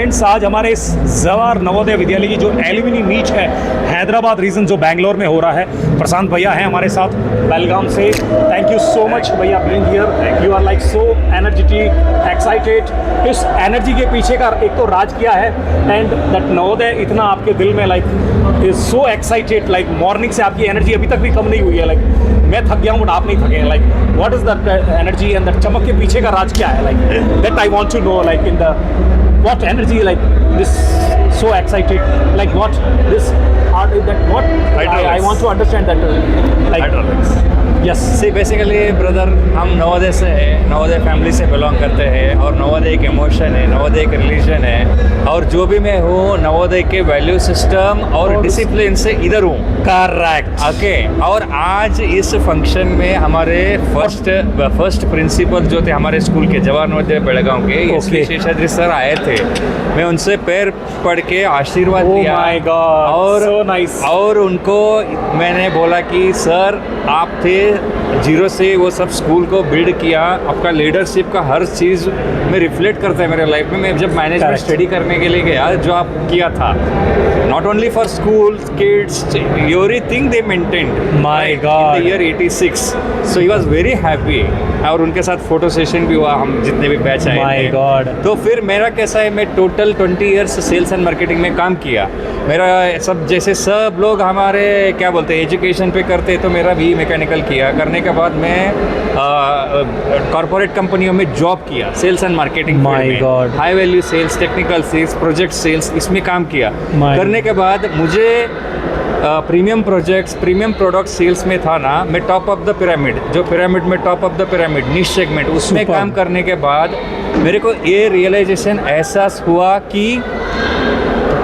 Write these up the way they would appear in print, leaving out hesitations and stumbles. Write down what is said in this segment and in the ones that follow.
Friends, आज हमारे इस जवाहर नवोदय विद्यालय की जो एलुमिनी मीट है हैदराबाद रीजन जो बैंगलोर में हो रहा है, प्रशांत भैया हैं हमारे साथ बेलगाम से। थैंक यू सो मच भैया being here. You are like so energetic, excited. इस एनर्जी के पीछे का एक तो राज क्या है एंड दैट नवोदय इतना आपके दिल में like is so excited. Like morning से आपकी एनर्जी अभी तक भी कम नहीं हुई है। लाइक मैं थक गया हूँ बट आप नहीं थके हैं। Like what is that energy and that चमक के पीछे का राज क्या है? Like that I want to know. Like in the what energy like this so excited, like what this art is that what I want to understand that like Hydraulics. yes See, basically brother हम नवोदय से हैं, Navodaya family से belong करते हैं और नवोदय एक emotion है, नवोदय एक रिलीजन है और जो भी मैं हूँ नवोदय के वैल्यू सिस्टम और डिसिप्लिन से इधर हूँ। करेक्ट। ओके और आज इस फंक्शन में हमारे फर्स्ट प्रिंसिपल जो थे हमारे स्कूल के जवाहर नवोदय बेलगांव के Okay. शेषाद्री सर आए थे। मैं उनसे पैर पड़ के आशीर्वाद Oh दिया my God, और so nice. और उनको मैंने बोला कि सर आप थे जीरो से वो सब स्कूल को बिल्ड किया, आपका लीडरशिप का हर चीज़ में रिफ्लेक्ट करता है मेरे लाइफ में। मैं जब मैनेजमेंट Correct. स्टडी करने के लिए गया जो आप किया था, not only for school kids, everything they maintained My in God. The year 86। So he was very happy और उनके साथ फोटो सेशन भी हुआ, हम जितने भी बैच आए My थे। God. तो फिर मेरा कैसा है, मैं total 20 years sales and marketing में काम किया। मेरा सब जैसे सब लोग हमारे क्या बोलते हैं एजुकेशन पे करते, तो मेरा भी मैकेनिकल किया। करने के बाद मैं कॉर्पोरेट कंपनियों में जॉब किया sales and marketing My God. High value sales, technical sales, project sales, इसमें काम किया। My करने के बाद मुझे premium projects, premium product sales में था ना, मैं टॉप ऑफ द पिरामिड, जो पिरामिड में top of the pyramid niche segment, उसमें Superb. काम करने के बाद मेरे को ये रियलाइजेशन एहसास हुआ कि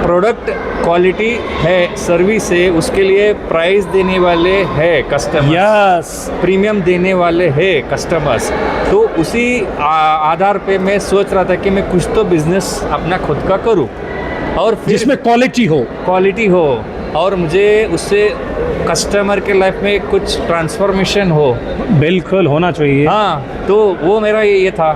प्रोडक्ट क्वालिटी है, सर्विस है, उसके लिए प्राइस देने वाले है कस्टमर, यस प्रीमियम देने वाले है कस्टमर्स। तो उसी आधार पे मैं सोच रहा था कि मैं कुछ तो बिजनेस अपना खुद का करूं और फिर जिसमें क्वालिटी हो और मुझे उससे कस्टमर के लाइफ में कुछ ट्रांसफॉर्मेशन हो। बिल्कुल होना चाहिए। हाँ, तो वो मेरा ये था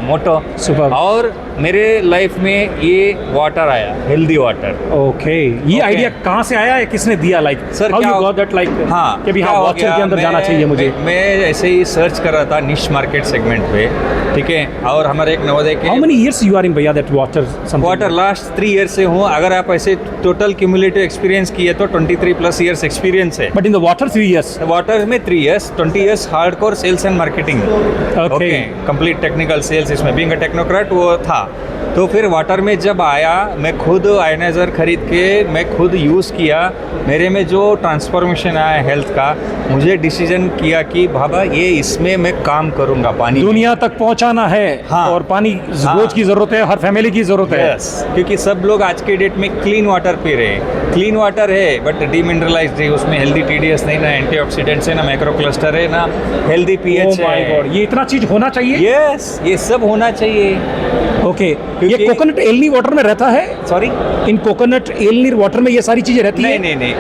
मोटो। Superb. और मेरे लाइफ में ये वाटर आया, हेल्दी वाटर। ओके ये Okay. आइडिया कहाँ से आया है, किसने दिया? लाइक Sir, हाउ क्या यू हो- गॉट दैट लाइक हाँ, कि भी क्या हाँ हो वाटर गया, के अंदर जाना चाहिए मुझे? मैं ऐसे ही सर्च कर रहा था निश मार्केट सेगमेंट पे, ठीक है। और हमारे एक नवोदय हाउ के many years you are in भैया दैट वाटर लास्ट 3 ईयर से हूँ। अगर आप ऐसे टोटल क्यूमुलेटिव एक्सपीरियंस किए तो 23+ ईयर्स एक्सपीरियंस है। But in the water 3 years. Water में 3 years, 20 years hardcore sales and marketing. Okay. Complete technical sales, इसमें बीइंग अ टेक्नोक्रेट वो था। तो फिर वाटर में जब आया, मैं खुद आयनाइजर खरीद के मैं खुद यूज़ किया। मेरे में जो ट्रांसफॉर्मेशन आया हेल्थ का, मुझे डिसीजन किया कि बाबा ये इसमें मैं काम करूँगा। पानी दुनिया तक पहुंचाना है। हाँ। और पानी हाँ। रोज की जरूरत है, हर फैमिली की जरूरत है। यस, क्योंकि सब लोग आज के डेट में क्लीन वाटर पी रहे हैं। क्लीन वाटर है बट डीमिनरलाइज्ड है, उसमें हेल्दी टीडीएस नहीं, ना एंटीऑक्सीडेंट्स है, ना माइक्रो क्लस्टर है, ना हेल्दी Oh पीएच my है। God, ये इतना चीज होना चाहिए। यस, ये सब होना चाहिए। ओके ये क्योंकि- कोकोनट एलनी वाटर में रहता है? सॉरी, इन कोकोनट एलनी वाटर में ये सारी चीजें रहती है?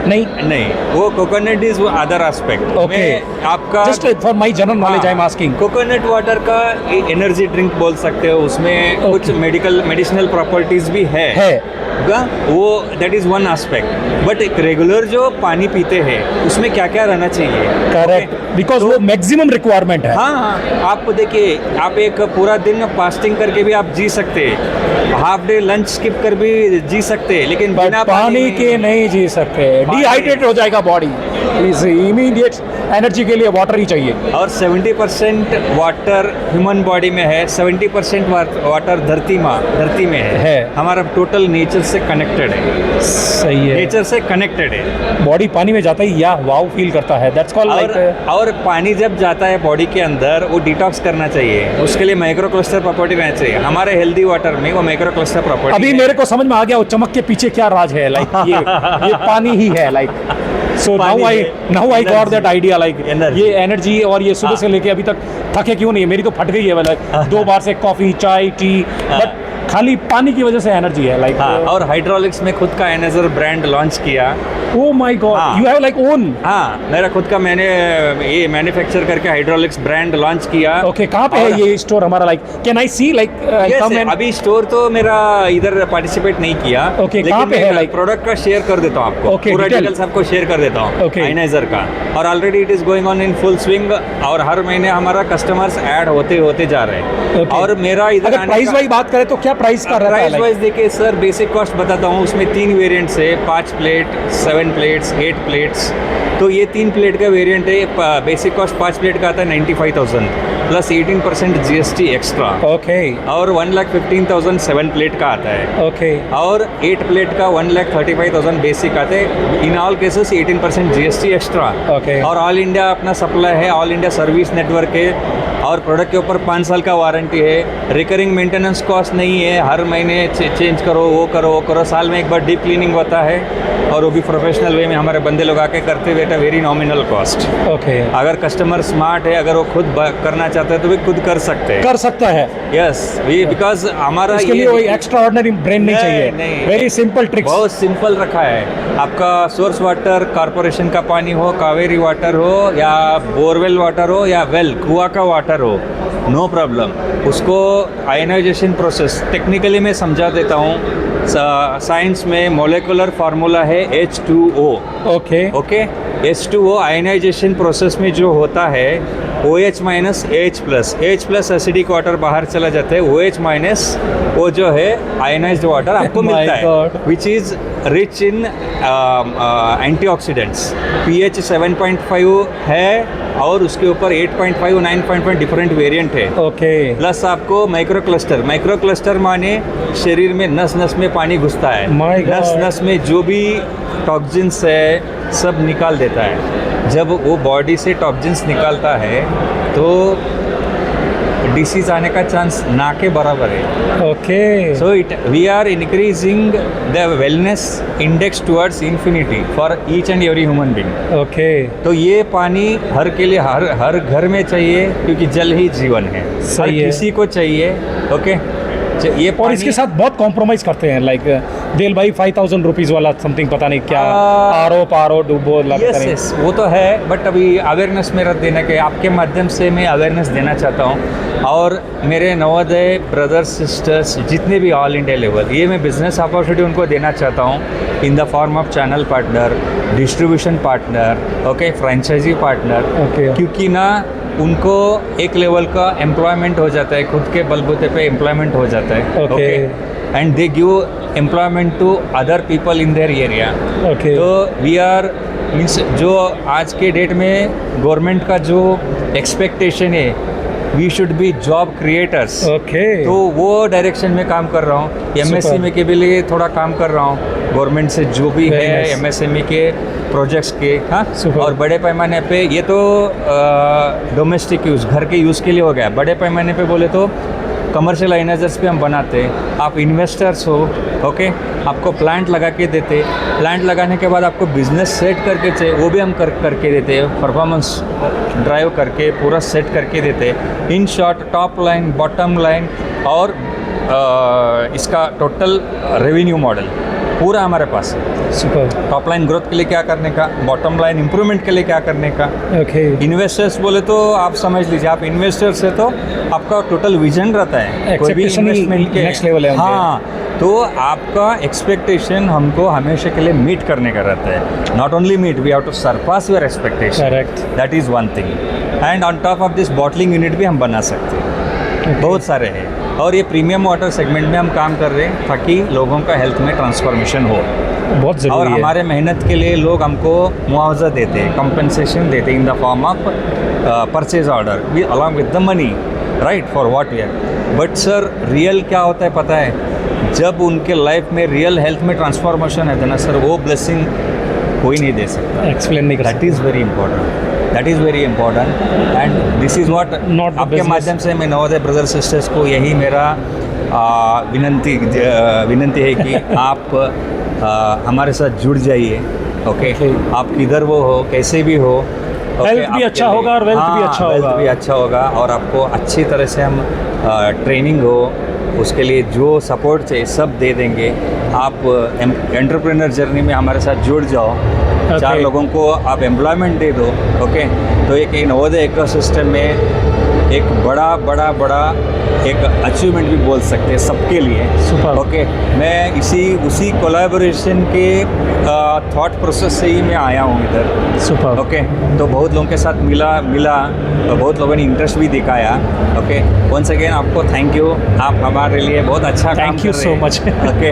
नहीं, वो कोकोनट इज वो अदर एस्पेक्ट। ओके आपका just for my general knowledge I am asking. Coconut water का एनर्जी ड्रिंक बोल सकते हो, उसमें कुछ मेडिसिनल प्रॉपर्टीज भी है वो, that is one aspect. But एक रेगुलर जो पानी पीते हैं उसमें क्या क्या रहना चाहिए? करेक्ट, बिकॉज वो मैक्सिमम रिक्वायरमेंट है। हाँ, आप देखिए, आप एक पूरा दिन फास्टिंग करके भी आप जी सकते हैं, हाफ डे लंच स्किप कर भी जी सकते हैं, लेकिन बट बिना पानी के नहीं जी सकते, डिहाइड्रेट हो जाएगा बॉडी। इस इमीडिएट एनर्जी के लिए वाटर ही चाहिए। और 70% वाटर ह्यूमन बॉडी में है, 70% वाटर धरती में है। हमारा टोटल नेचर से कनेक्टेड है, सही है। नेचर से कनेक्टेड है। बॉडी पानी में जाता ही या वाव फील करता है, दैट्स कॉल्ड लाइक। और पानी जब जाता है बॉडी के अंदर, वो डिटॉक्स करना चाहिए, उसके लिए माइक्रो क्लस्टर प्रॉपर्टी रहना चाहिए। हमारे हेल्दी वाटर में वो माइक्रो क्लस्टर प्रॉपर्टी अभी मेरे को समझ में आ गया वो चमक के पीछे क्या राज है। लाइक ये पानी ही है। Like so now I got that idea. Like ये एनर्जी और ये सुबह से लेके अभी तक थके क्यों नहीं है, मेरी तो फट गई है। लाइक 2 बार से कॉफी चाय टी, बट खाली पानी की वजह से एनर्जी है लाइक हाँ, और हाइड्रोलिक्स में खुद का एनर्जर ब्रांड लॉन्च किया। ओ माय गॉड, हाँ। You have like own. हाँ, मेरा खुद का, मैंने ये मैन्युफैक्चर करके हाइड्रोलिक्स ब्रांड लॉन्च किया। ओके, कहाँ पे है ये स्टोर हमारा? Like can I see like come and? अभी स्टोर तो मेरा इधर पार्टिसिपेट नहीं किया। Okay, लेकिन कहाँ पे है, मैं like? प्रोडक्ट का शेयर कर देता हूँ आपको। Okay, पूरा detail। डिटेल्स आपको शेयर कर देता हूँ Okay। आयनाइजर का। और already it is going on in full swing, और हर महीने हमारा कस्टमर्स ऐड होते जा रहे हैं। Okay। और मेरा इधर अगर प्राइस वाइज बात करें तो क्या प्राइस का रहता है? Price like? वाइज देखिए सर, बेसिक कॉस्ट बताता हूँ, उसमें 3 वेरिएंट्स है, 5 प्लेट, 7 प्लेट्स, 8 प्लेट्स। तो ये 3 प्लेट का वेरिएंट है। बेसिक कॉस्ट 5 प्लेट का आता है 95,000 प्लस 18% GST एक्स्ट्रा। ओके और 1,15,000 7 प्लेट का आता है। ओके और 8 प्लेट का 1,35,000 बेसिक आते हैं। In all cases 18% GST extra. Okay। और ऑल इंडिया अपना सप्लाई है, ऑल इंडिया सर्विस नेटवर्क है, और प्रोडक्ट के ऊपर 5 साल का वारंटी है। रिकरिंग मेंटेनेंस कॉस्ट नहीं है, हर महीने चेंज करो, वो करो, साल में एक बार डीप क्लीनिंग होता है, और वो भी प्रोफेशनल वे में हमारे बंदे लोग आके करते हुए, वेरी नॉमिनल कॉस्ट। ओके, अगर कस्टमर स्मार्ट है, अगर वो खुद करना चाहते हैं तो भी खुद कर सकते हैं। कर सकता है। यस, वी बिकॉज हमारा इसके लिए कोई एक्स्ट्रा ऑर्डिनरी ब्रेन नहीं चाहिए, नहीं। Very simple tricks. बहुत सिंपल रखा है। आपका सोर्स वाटर कॉरपोरेशन का पानी हो, कावेरी वाटर हो, या बोरवेल वाटर हो, या वेल कुआं का वाटर हो, नो प्रॉब्लम। उसको आयनाइजेशन प्रोसेस टेक्निकली मैं समझा देता हूँ। साइंस में मोलेकुलर फार्मूला है H2O। Okay okay, H2O ionization process में जो होता है, OH minus H plus acidic water बाहर चला जाता है, OH माइनस वो जो है आयनाइज्ड वाटर आपको My मिलता है, God। Which is rich in antioxidants. pH 7.5 है, और उसके ऊपर 8.5 9.5 डिफरेंट वेरिएंट है। ओके प्लस आपको माइक्रो क्लस्टर माने शरीर में नस नस में पानी घुसता है। My God। नस नस में जो भी टॉक्सिन्स है सब निकाल देता है। जब वो बॉडी से टॉक्सिन्स निकालता है तो डिसीज आने का चांस ना के बराबर है। Okay so we are increasing the wellness index towards infinity for each and every human being. Okay तो ये पानी हर के लिए, हर घर में चाहिए, क्योंकि जल ही जीवन है। हर सही है। किसी को चाहिए। ओके, ये और इसके साथ बहुत कॉम्प्रोमाइज करते हैं, लाइक दिल भाई 5,000 रुपीज वाला समथिंग, पता नहीं क्या आरो पारो डूबो यस, वो तो है, बट अभी अवेयरनेस मेरा देने के आपके माध्यम से मैं अवेयरनेस देना चाहता हूँ। और मेरे नवोदय ब्रदर्स सिस्टर्स जितने भी ऑल इंडिया लेवल, ये मैं बिजनेस अपॉर्चुनिटी उनको देना चाहता हूँ इन the form of channel partner, distribution partner, okay, franchise partner. Okay। क्योंकि ना उनको एक लेवल का एम्प्लॉयमेंट हो जाता है, खुद के बलबूते पे एम्प्लॉयमेंट हो जाता है। Okay। And they give employment to other people in their area. Okay तो वी आर मीन्स, जो आज के डेट में गवर्नमेंट का जो एक्सपेक्टेशन है, we should be job creators. Okay तो वो डायरेक्शन में काम कर रहा हूँ। MSc में के भी लिए थोड़ा काम कर रहा हूँ गवर्नमेंट से, जो भी Very है nice। MSME के प्रोजेक्ट्स के। हाँ, Super। और बड़े पैमाने पे ये तो डोमेस्टिक यूज़, घर के यूज़ के लिए हो गया। बड़े पैमाने पे बोले तो कमर्शियल आयनाइजर्स भी हम बनाते हैं। आप इन्वेस्टर्स हो, ओके, आपको प्लांट लगा के देते, प्लांट लगाने के बाद आपको बिजनेस सेट करके चाहिए, वो भी हम करके देते हैं, परफॉर्मेंस ड्राइव करके पूरा सेट करके देते। In short, top line, bottom line, और इसका टोटल रेवेन्यू मॉडल पूरा हमारे पास है। सुपर। टॉप लाइन ग्रोथ के लिए क्या करने का, बॉटम लाइन इम्प्रूवमेंट के लिए क्या करने का। ओके इन्वेस्टर्स बोले तो आप समझ लीजिए, आप इन्वेस्टर्स है तो आपका टोटल विजन रहता है, कोई भी Expectation ही इन्वेस्टमेंट के next level है उनके। हाँ, तो आपका एक्सपेक्टेशन हमको हमेशा के लिए मीट करने का रहता है। Not only meet, we have to surpass your expectation. Correct। That is one thing. And on top of this bottling unit भी हम बना सकते हैं। बहुत सारे हैं, और ये प्रीमियम वाटर सेगमेंट में हम काम कर रहे हैं ताकि लोगों का हेल्थ में ट्रांसफॉर्मेशन हो। बहुत और जरूरी है। हमारे मेहनत के लिए लोग हमको मुआवजा देते हैं, कंपनसेशन देते हैं in the form of purchase order we along with the money, right, for what we are. But sir, real क्या होता है पता है? जब उनके लाइफ में रियल हेल्थ में ट्रांसफॉर्मेशन है ना सर, वो ब्लेसिंग कोई नहीं दे सकता। एक्सप्लेन नहीं कर that is very important, that is very important. And this is what, Not the आपके business। माध्यम से मैं नवोदय ब्रदर सिस्टर्स को यही मेरा विनंती है कि आप हमारे साथ जुड़ जाइए। ओके, आप किधर वो हो, कैसे भी हो, हेल्थ भी अच्छा होगा और वेल्थ भी अच्छा होगा। वेल्थ भी अच्छा होगा, और आपको अच्छी तरह से हम ट्रेनिंग हो, उसके लिए जो सपोर्ट चाहिए सब दे देंगे। आप एंटरप्रेन्योर जर्नी में हमारे साथ जुड़ जाओ, 4 लोगों को आप एम्प्लॉयमेंट दे दो। ओके, तो एक नवोदय इकोसिस्टम में एक बड़ा एक अचीवमेंट भी बोल सकते हैं सबके लिए। Superb. ओके, मैं उसी कोलैबोरेशन के थॉट प्रोसेस से ही मैं आया हूँ इधर। सुपर। ओके, तो बहुत लोगों के साथ मिला तो बहुत लोगों ने इंटरेस्ट भी दिखाया। ओके, वंस अगेन आपको थैंक यू, आप हमारे लिए बहुत अच्छा काम थैंक यू कर रहे सो हैं। Much. Okay,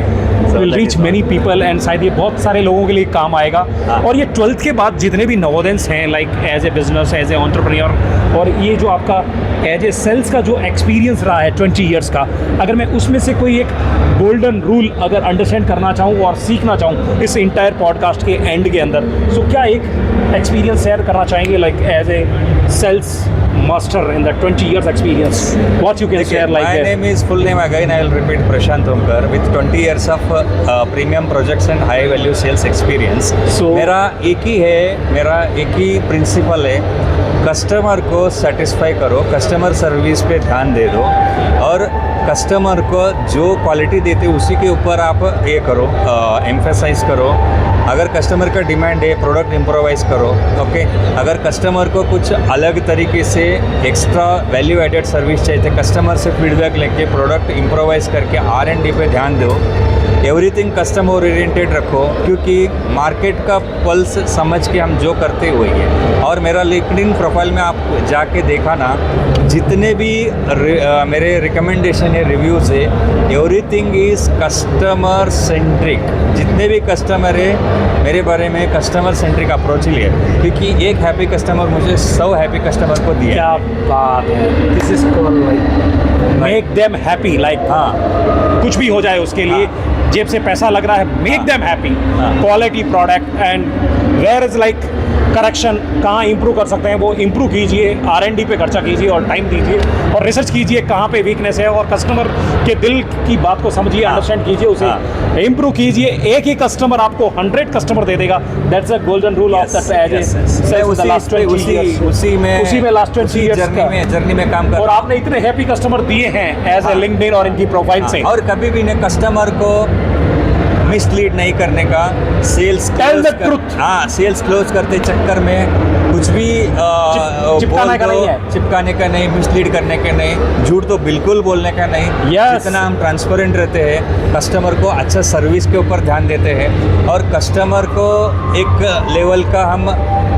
will reach many people and शायद ये बहुत सारे लोगों के लिए काम आएगा। हाँ। और ये 12th के बाद जितने भी नवोदयंस हैं, like as a business, as an entrepreneur, और ये जो आपका एज ए सेल्स का जो एक्सपीरियंस रहा है 20 ईयर्स का, अगर मैं उसमें से कोई एक गोल्डन रूल अगर अंडरस्टैंड करना चाहूँ और सीखना चाहूँ इस इंटायर पॉडकास्ट के एंड के अंदर, सो क्या एक एक्सपीरियंस शेयर करना चाहेंगे, like as a sales master in the 20 years experience, what you can share like My name is full name again I will repeat, Prashant Tomkar, with 20 years of premium projects and high value sales experience. So- मेरा एक ही principal है, customer को satisfy करो, customer service पे ध्यान दे दो और customer को जो क्वालिटी देते उसी के ऊपर आप ये करो, एम्फेसाइज करो। अगर कस्टमर का डिमांड है, प्रोडक्ट इम्प्रोवाइज़ करो। ओके, अगर कस्टमर को कुछ अलग तरीके से एक्स्ट्रा वैल्यू एडेड सर्विस चाहिए तो कस्टमर से फीडबैक लेके प्रोडक्ट इम्प्रोवाइज़ करके R&D पे ध्यान दो। एवरीथिंग कस्टमर ओरिएंटेड रखो, क्योंकि मार्केट का पल्स समझ के हम जो करते हुए है। और मेरा लिंक्डइन प्रोफाइल में आप जाके देखा ना, जितने भी मेरे रिकमेंडेशन है, रिव्यूज़ है, एवरीथिंग इज़ कस्टमर सेंट्रिक। जितने भी कस्टमर है मेरे बारे में कस्टमर सेंट्रिक अप्रोच ही है, क्योंकि एक हैप्पी कस्टमर मुझे 100 हैप्पी कस्टमर को दिया। क्या बात है, this is called like make them happy, like हाँ, कुछ भी हो जाए उसके लिए, जेब से पैसा लग रहा है, मेक देम हैप्पी, हाँ। Quality product and where is like correction, कहाँ इंप्रूव कर सकते हैं वो इंप्रूव कीजिए, R&D पे खर्चा कीजिए और टाइम दीजिए और रिसर्च कीजिए कहाँ पे वीकनेस है और कस्टमर के दिल की बात को समझिए, अंडरस्टैंड कीजिए, उसे इंप्रूव कीजिए। एक ही कस्टमर आपको 100 कस्टमर दे देगा, that's a golden rule of that as a last 20 years, उसी में लास्ट 20 इयर्स जर्नी में काम कर। और आपने इतने हैप्पी कस्टमर दिए हैं एज ए लिंक्डइन और इनकी प्रोफाइल से। और कभी भी ने कस्टमर को मिसलीड नहीं करने का, सेल्स Tell the truth. हाँ, सेल्स क्लोज करते चक्कर में कुछ भी चिपकाने का नहीं है, चिपकाने का नहीं, मिसलीड करने का नहीं, झूठ तो बिल्कुल बोलने का नहीं। Yes. जितना हम ट्रांसपेरेंट रहते हैं, कस्टमर को अच्छा सर्विस के ऊपर ध्यान देते हैं और कस्टमर को एक लेवल का हम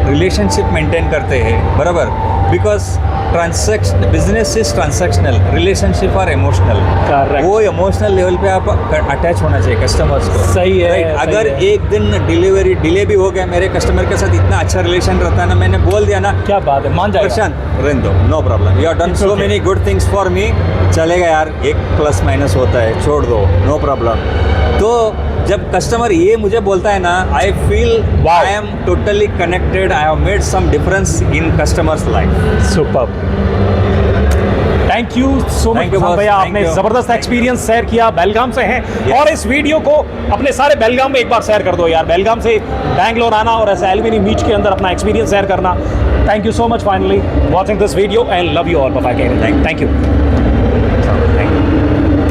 रिलेशनशिप मेंटेन करते हैं, बराबर। Because transaction business is transactional, relationship और इमोशनल। Correct. वो इमोशनल लेवल पे आप अटैच होना चाहिए कस्टमर्स को। सही है, Right? सही अगर है। एक दिन डिले भी हो गया, मेरे कस्टमर के साथ इतना अच्छा रिलेशन रहता है ना, मैंने बोल दिया ना, क्या बात है, मान जाएगा। प्रशांत रहने दो, no problem, you have done It's so okay. Many good things for me, चलेगा यार, एक प्लस माइनस होता है, छोड़ दो, नो प्रॉब्लम। तो जब कस्टमर ये मुझे बोलता है ना, I feel Wow. I am totally connected, I have made some difference in customers life. Super, thank you so Thank much you, boss. भैया, Thank आपने you. ज़बरदस्त एक्सपीरियंस शेयर किया, बेलगाम से हैं। Yes. और इस वीडियो को अपने सारे बेलगाम में एक बार शेयर कर दो यार, बेलगाम से बैंगलोर आना और ऐसे एल्यूमिनी मीट के अंदर अपना एक्सपीरियंस शेयर करना। Thank you so much finally watching this video and love you all, bye bye, thank you.